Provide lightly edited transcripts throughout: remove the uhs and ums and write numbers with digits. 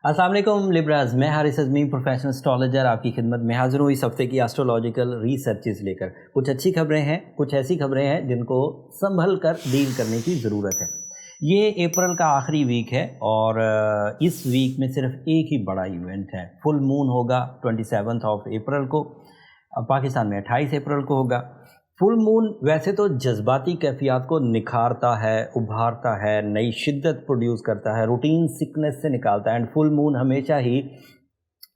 अस्सलाम वालेकुम लिब्राज, मैं हारिस अज़मी प्रोफेशनल एस्ट्रोलॉजर आपकी खिदमत में हाज़िर हूँ इस हफ्ते की एस्ट्रोलॉजिकल रिसर्चेस लेकर। कुछ अच्छी खबरें हैं, कुछ ऐसी खबरें हैं जिनको संभल कर डील करने की ज़रूरत है। ये अप्रैल का आखिरी वीक है और इस वीक में सिर्फ एक ही बड़ा इवेंट है। फुल मून होगा 27 अप्रैल को, पाकिस्तान में 28 अप्रैल को होगा। फुल मून वैसे तो जज्बाती कैफियत को निखारता है, उभारता है, नई शिद्दत प्रोड्यूस करता है, रूटीन सिकनेस से निकालता है। एंड फुल मून हमेशा ही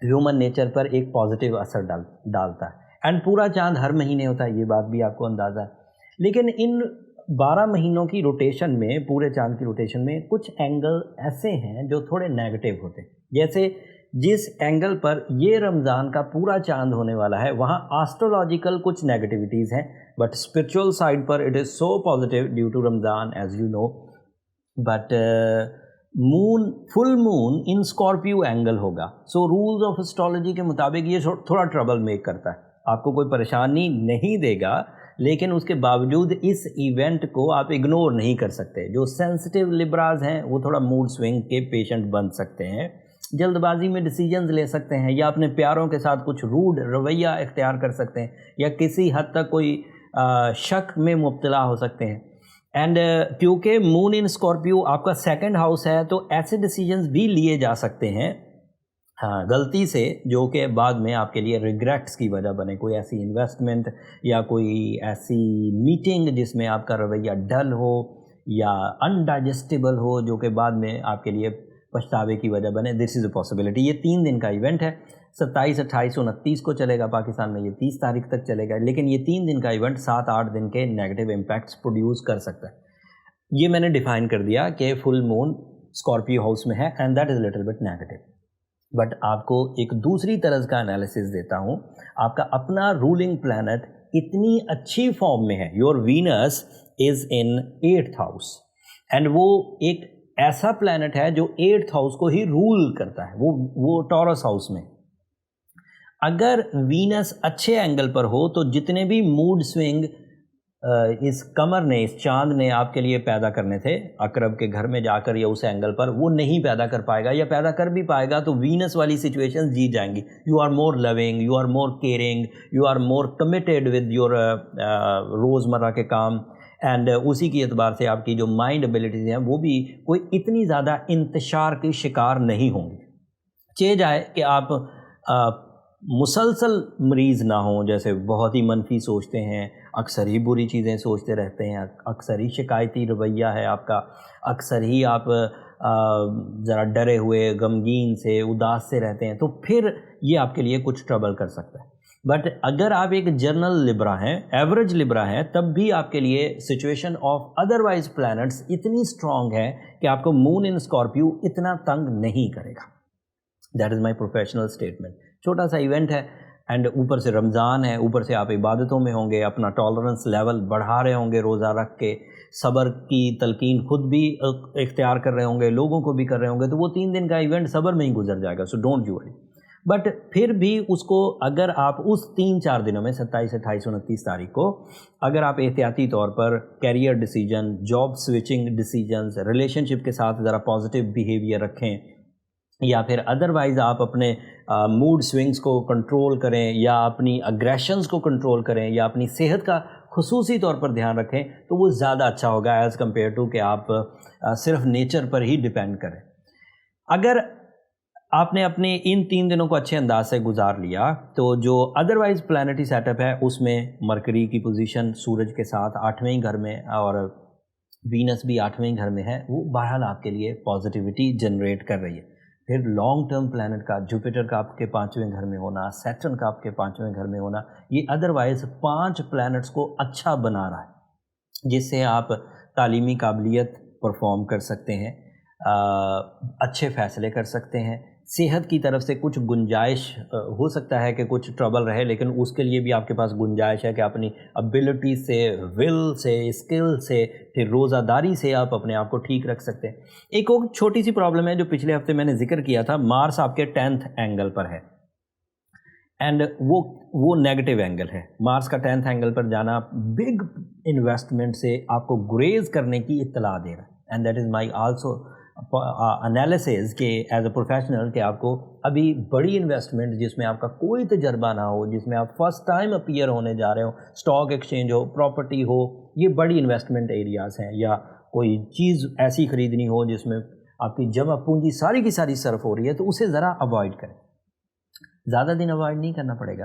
ह्यूमन नेचर पर एक पॉजिटिव असर डालता है। एंड पूरा चांद हर महीने होता है, ये बात भी आपको अंदाज़ा है। लेकिन इन 12 महीनों की रोटेशन में, पूरे चांद की रोटेशन में कुछ एंगल ऐसे हैं जो थोड़े नेगेटिव होते हैं। जैसे जिस एंगल पर ये रमज़ान का पूरा चांद होने वाला है वहाँ एस्ट्रोलॉजिकल कुछ नेगेटिविटीज़ हैं, बट स्पिरिचुअल साइड पर it is so positive due to Ramzan as you know. But moon, full moon in Scorpio angle होगा। सो रूल्स ऑफ एस्ट्रोलॉजी के मुताबिक ये थोड़ा ट्रबल मेक करता है, आपको कोई परेशानी नहीं देगा, लेकिन उसके बावजूद इस इवेंट को आप इग्नोर नहीं कर सकते। जो सेंसिटिव लिब्राज हैं वो थोड़ा मूड स्विंग के पेशेंट बन सकते हैं, जल्दबाजी में डिसीजंस ले सकते हैं, या अपने प्यारों के साथ कुछ रूड रवैया इख्तियार कर सकते हैं, या किसी हद तक कोई शक में मुब्तला हो सकते हैं। एंड क्योंकि मून इन स्कॉर्पियो आपका सेकंड हाउस है, तो ऐसे डिसीजंस भी लिए जा सकते हैं हाँ गलती से, जो कि बाद में आपके लिए रिग्रेट्स की वजह बने। कोई ऐसी इन्वेस्टमेंट या कोई ऐसी मीटिंग जिसमें आपका रवैया डल हो या अनडाइजेस्टेबल हो, जो कि बाद में आपके लिए पछतावे की वजह बने। This is a possibility. ये 3 दिन का इवेंट है, 27, 28, 29 को चलेगा पाकिस्तान में, ये 30 तारीख तक चलेगा। लेकिन ये 3 दिन का इवेंट 7-8 दिन के नेगेटिव इम्पैक्ट्स प्रोड्यूस कर सकता है। ये मैंने डिफाइन कर दिया कि फुल मून स्कॉर्पियो हाउस में है and that is little bit negative. But आपको एक दूसरी तरह का एनालिसिस देता हूँ। आपका अपना रूलिंग प्लैनेट इतनी अच्छी फॉर्म में है, your Venus is in 8th house, and वो एक ऐसा प्लैनेट है जो 8th हाउस को ही रूल करता है, वो टॉरस हाउस में। अगर वीनस अच्छे एंगल पर हो तो जितने भी मूड स्विंग इस कमर ने, इस चांद ने आपके लिए पैदा करने थे अकरब के घर में जाकर या उस एंगल पर, वो नहीं पैदा कर पाएगा, या पैदा कर भी पाएगा तो वीनस वाली सिचुएशंस जीत जाएंगी। You are more loving, you are more caring, you are more committed with your रोज़मर्रा के काम, एंड उसी की एतबार से आपकी जो माइंड एबिलिटीज़ हैं वो भी कोई इतनी ज़्यादा इंतशार की शिकार नहीं होंगी। चेंज आए कि आप मुसलसल मरीज़ ना हों, जैसे बहुत ही मनफी सोचते हैं, अक्सर ही बुरी चीज़ें सोचते रहते हैं, अक्सर ही शिकायती रवैया है आपका, अक्सर ही आप ज़रा डरे हुए, गमगीन से, उदास से रहते हैं, तो फिर ये आपके लिए कुछ ट्रबल कर सकता है। बट अगर आप एक जनरल लिब्रा हैं, एवरेज लिब्रा हैं, तब भी आपके लिए सिचुएशन ऑफ अदरवाइज प्लैनेट्स इतनी स्ट्रॉन्ग है कि आपको मून इन स्कॉर्पियो इतना तंग नहीं करेगा। That is my professional statement. छोटा सा इवेंट है एंड ऊपर से रमज़ान है, ऊपर से आप इबादतों में होंगे, अपना टॉलरेंस लेवल बढ़ा रहे होंगे रोज़ा रख के, सब्र की तलकीन खुद भी इख्तियार कर रहे होंगे, लोगों को भी कर रहे होंगे, तो वो 3 दिन का इवेंट सब्र में ही गुजर जाएगा। So don't you worry. But फिर भी उसको अगर आप उस 3-4 दिनों में 27, 28, 29 तारीख को अगर आप एहतियाती तौर पर career decision, job switching decisions, relationship के साथ ज़रा पॉजिटिव बिहेवियर रखें, या फिर अदरवाइज़ आप अपने मूड स्विंग्स को कंट्रोल करें, या अपनी अग्रेशंस को कंट्रोल करें, या अपनी सेहत का खुसूसी तौर पर ध्यान रखें, तो वो ज़्यादा अच्छा होगा एज़ कम्पेयर टू कि आप सिर्फ नेचर पर ही डिपेंड करें। अगर आपने अपने इन 3 दिनों को अच्छे अंदाज से गुजार लिया, तो जो अदरवाइज़ प्लैनेटरी सेटअप है उसमें मरकरी की पोजीशन सूरज के साथ 8वें घर में और वीनस भी 8वें घर में है, वो बहरहाल आपके लिए पॉजिटिविटी जनरेट कर रही है। फिर लॉन्ग टर्म प्लैनेट का, जुपिटर का आपके 5वें घर में होना, सैटर्न का आपके 5वें घर में होना, ये अदरवाइज़ 5 प्लैनेट्स को अच्छा बना रहा है, जिससे आप तालीमी काबिलियत परफॉर्म कर सकते हैं, अच्छे फ़ैसले कर सकते हैं। सेहत की तरफ से कुछ गुंजाइश हो सकता है कि कुछ ट्रबल रहे, लेकिन उसके लिए भी आपके पास गुंजाइश है कि अपनी एबिलिटी से, विल से, स्किल से, फिर रोज़ादारी से आप अपने आप को ठीक रख सकते हैं। एक और छोटी सी प्रॉब्लम है जो पिछले हफ्ते मैंने जिक्र किया था, मार्स आपके 10th एंगल पर है एंड वो नेगेटिव एंगल है। मार्स का 10th एंगल पर जाना बिग इन्वेस्टमेंट से आपको गुरेज करने की इत्तला दे रहा है, and that is my also analysis کہ ایز اے پروفیشنل کہ آپ کو ابھی بڑی انویسٹمنٹ جس میں آپ کا کوئی تجربہ نہ ہو، جس میں آپ فرسٹ ٹائم اپیئر ہونے جا رہے ہو، اسٹاک ایکسچینج ہو، پراپرٹی ہو، یہ بڑی انویسٹمنٹ ایریاز ہیں، یا کوئی چیز ایسی خریدنی ہو جس میں آپ کی جمع پونجی ساری کی ساری صرف ہو رہی ہے، تو اسے ذرا اوائڈ کریں، زیادہ دن اوائڈ نہیں کرنا پڑے گا۔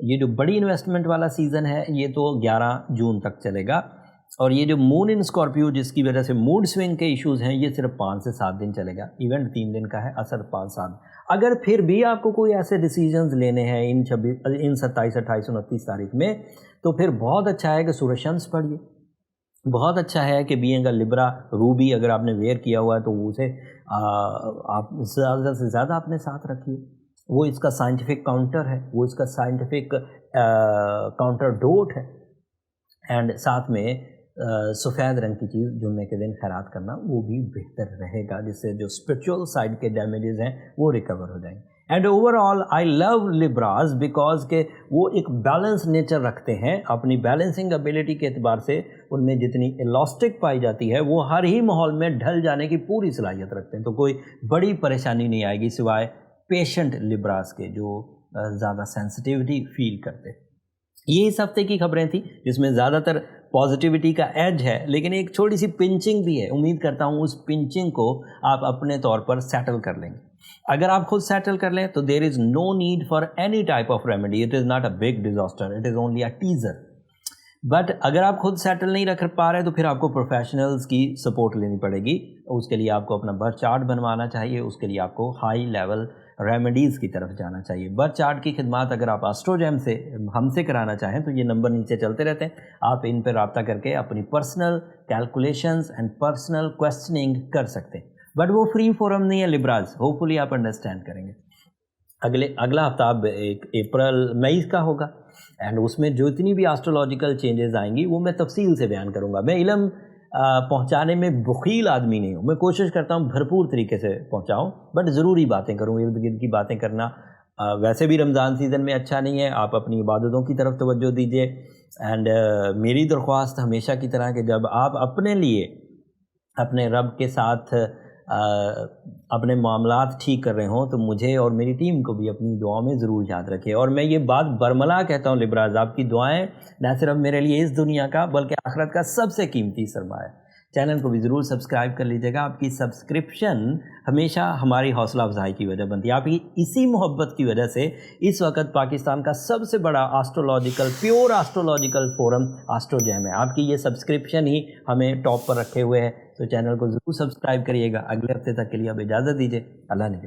یہ جو بڑی انویسٹمنٹ والا سیزن ہے یہ تو 11 جون تک چلے گا، اور یہ جو مون ان اسکارپیو جس کی وجہ سے موڈ سوئنگ کے ایشوز ہیں یہ صرف 5 سے 7 دن چلے گا۔ ایونٹ 3 دن کا ہے، اثر 5-7۔ اگر پھر بھی آپ کو کوئی ایسے ڈیسیجنز لینے ہیں ان 27، 28، 29 تاریخ میں، تو پھر بہت اچھا ہے کہ سورہ شمس پڑھیے، بہت اچھا ہے کہ بینگ اے لبرا روبی اگر آپ نے ویئر کیا ہوا ہے تو اسے آپ زیادہ سے زیادہ اپنے ساتھ رکھیے، وہ اس کا سائنٹیفک کاؤنٹر ہے، وہ اس کا سائنٹیفک کاؤنٹر ڈوٹ ہے۔ اینڈ ساتھ میں سفید رنگ کی چیز جمعے کے دن خیرات کرنا وہ بھی بہتر رہے گا، جس سے جو اسپرچول سائڈ کے ڈیمیجز ہیں وہ ریکور ہو جائیں گے۔ And overall I love Libras because کہ وہ ایک بیلنس نیچر رکھتے ہیں، اپنی بیلنسنگ ابیلٹی کے اعتبار سے ان میں جتنی الاسٹک پائی جاتی ہے وہ ہر ہی ماحول میں ڈھل جانے کی پوری صلاحیت رکھتے ہیں، تو کوئی بڑی پریشانی نہیں آئے گی سوائے پیشنٹ لبراز کے جو زیادہ سینسٹیوٹی فیل کرتے۔ یہ اس ہفتے کی خبریں تھیں جس میں زیادہ تر پازیٹیوٹی کا ایج ہے، لیکن ایک چھوٹی سی پنچنگ بھی ہے۔ امید کرتا ہوں اس پنچنگ کو آپ اپنے طور پر سیٹل کر لیں گے۔ اگر آپ خود سیٹل کر لیں تو there is no need for any type of remedy, it is not a big disaster, it is only a teaser. But اگر آپ خود سیٹل نہیں رکھ پا رہے تو پھر آپ کو پروفیشنلز کی سپورٹ لینی پڑے گی۔ اس کے لیے آپ کو اپنا برتھ چارٹ بنوانا چاہیے، اس کے لیے آپ کو ہائی لیول ریمیڈیز کی طرف جانا چاہیے۔ برتھ چارٹ کی خدمات اگر آپ ایسٹروجیم سے ہم سے کرانا چاہیں تو یہ نمبر نیچے چلتے رہتے ہیں، آپ ان پہ رابطہ کر کے اپنی پرسنل کیلکولیشنز اینڈ پرسنل کویسچننگ کر سکتے ہیں۔ بٹ وہ فری فورم نہیں ہے لبراز، ہوپ فلی آپ انڈرسٹینڈ کریں گے۔ اگلا ہفتہ اب 1 مئی کا ہوگا، اینڈ اس میں جو اتنی بھی آسٹرولوجیکل چینجز آئیں گی وہ میں تفصیل سے بیان کروں گا۔ میں علم پہنچانے میں بخیل آدمی نہیں ہوں، میں کوشش کرتا ہوں بھرپور طریقے سے پہنچاؤں، بٹ ضروری باتیں کروں، ارد گرد کی باتیں کرنا ویسے بھی رمضان سیزن میں اچھا نہیں ہے۔ آپ اپنی عبادتوں کی طرف توجہ دیجیے، اینڈ میری درخواست ہمیشہ کی طرح کہ جب آپ اپنے لیے اپنے رب کے ساتھ اپنے معاملات ٹھیک کر رہے ہوں تو مجھے اور میری ٹیم کو بھی اپنی دعاؤں میں ضرور یاد رکھیں۔ اور میں یہ بات برملا کہتا ہوں لبراز، آپ کی دعائیں نہ صرف میرے لیے اس دنیا کا بلکہ آخرت کا سب سے قیمتی سرمایہ ہے۔ چینل کو بھی ضرور سبسکرائب کر لیجیے گا، آپ کی سبسکرپشن ہمیشہ ہماری حوصلہ افزائی کی وجہ بنتی ہے۔ آپ کی اسی محبت کی وجہ سے اس وقت پاکستان کا سب سے بڑا پیور آسٹرولوجیکل فورم ایسٹروجیم ہے۔ آپ کی یہ سبسکرپشن ہی ہمیں ٹاپ پر رکھے ہوئے ہے، تو چینل کو ضرور سبسکرائب کریے گا۔ اگلے ہفتے تک کے لیے اب اجازت دیجیے، اللہ نے